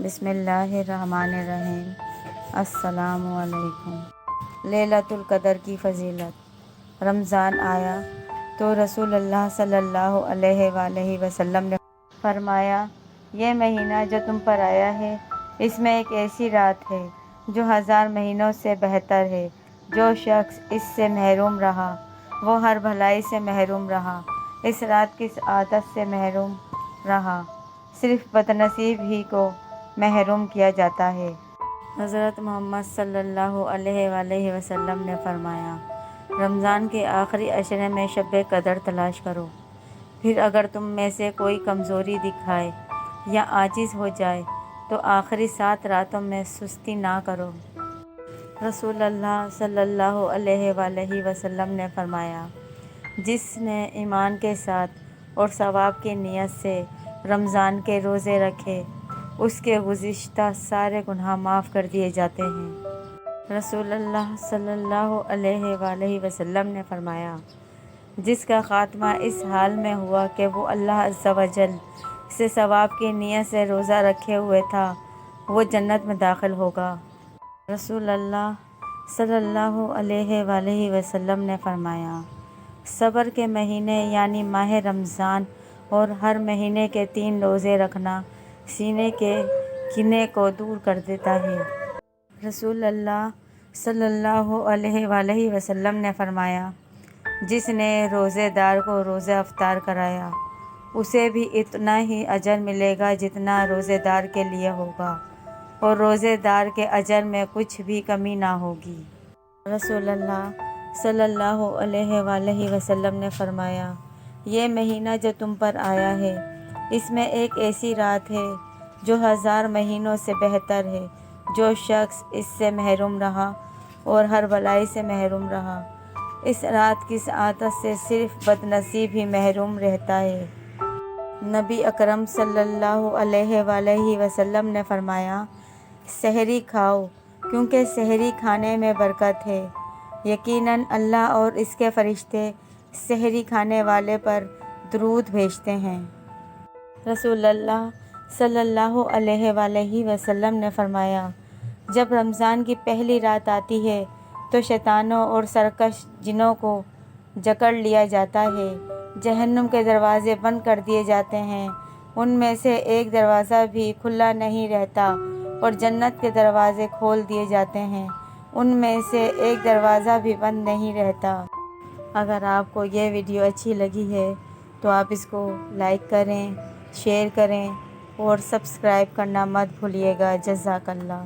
بسم اللہ الرحمن الرحیم۔ السلام علیکم۔ لیلۃ القدر کی فضیلت۔ رمضان آیا تو رسول اللہ صلی اللہ علیہ وآلہ وسلم نے فرمایا، یہ مہینہ جو تم پر آیا ہے اس میں ایک ایسی رات ہے جو 1000 مہینوں سے بہتر ہے۔ جو شخص اس سے محروم رہا وہ ہر بھلائی سے محروم رہا۔ اس رات کی سعادت سے محروم رہا۔ صرف بدنصیب ہی کو محروم کیا جاتا ہے۔ حضرت محمد صلی اللہ علیہ وآلہ وسلم نے فرمایا، رمضان کے آخری عشرے میں شب قدر تلاش کرو، پھر اگر تم میں سے کوئی کمزوری دکھائے یا عاجز ہو جائے تو آخری 7 راتوں میں سستی نہ کرو۔ رسول اللہ صلی اللہ علیہ وآلہ وسلم نے فرمایا، جس نے ایمان کے ساتھ اور ثواب کی نیت سے رمضان کے روزے رکھے اس کے گزشتہ سارے گناہ معاف کر دیے جاتے ہیں۔ رسول اللہ صلی اللہ علیہ وآلہ وسلم نے فرمایا، جس کا خاتمہ اس حال میں ہوا کہ وہ اللہ عز و جل سے ثواب کی نیت سے روزہ رکھے ہوئے تھا وہ جنت میں داخل ہوگا۔ رسول اللہ صلی اللہ علیہ وآلہ وسلم نے فرمایا، صبر کے مہینے یعنی ماہ رمضان اور ہر مہینے کے 3 روزے رکھنا سینے کے کینے کو دور کر دیتا ہے۔ رسول اللہ صلی اللہ علیہ وآلہ وسلم نے فرمایا، جس نے روزے دار کو روزہ افطار کرایا اسے بھی اتنا ہی اجر ملے گا جتنا روزے دار کے لیے ہوگا، اور روزے دار کے اجر میں کچھ بھی کمی نہ ہوگی۔ رسول اللہ صلی اللہ علیہ وآلہ وسلم نے فرمایا، یہ مہینہ جو تم پر آیا ہے اس میں ایک ایسی رات ہے جو 1000 مہینوں سے بہتر ہے۔ جو شخص اس سے محروم رہا اور ہر بھلائی سے محروم رہا۔ اس رات کی سعادت سے صرف بدنصیب ہی محروم رہتا ہے۔ نبی اکرم صلی اللہ علیہ وآلہ وسلم نے فرمایا، سحری کھاؤ کیونکہ سحری کھانے میں برکت ہے، یقیناً اللہ اور اس کے فرشتے سحری کھانے والے پر درود بھیجتے ہیں۔ رسول اللہ صلی اللہ علیہ وآلہ وسلم نے فرمایا، جب رمضان کی پہلی رات آتی ہے تو شیطانوں اور سرکش جنوں کو جکڑ لیا جاتا ہے، جہنم کے دروازے بند کر دیے جاتے ہیں، ان میں سے ایک دروازہ بھی کھلا نہیں رہتا، اور جنت کے دروازے کھول دیے جاتے ہیں، ان میں سے ایک دروازہ بھی بند نہیں رہتا۔ اگر آپ کو یہ ویڈیو اچھی لگی ہے تو آپ اس کو لائک کریں، شیئر کریں اور سبسکرائب کرنا مت بھولیے گا۔ جزاک اللہ۔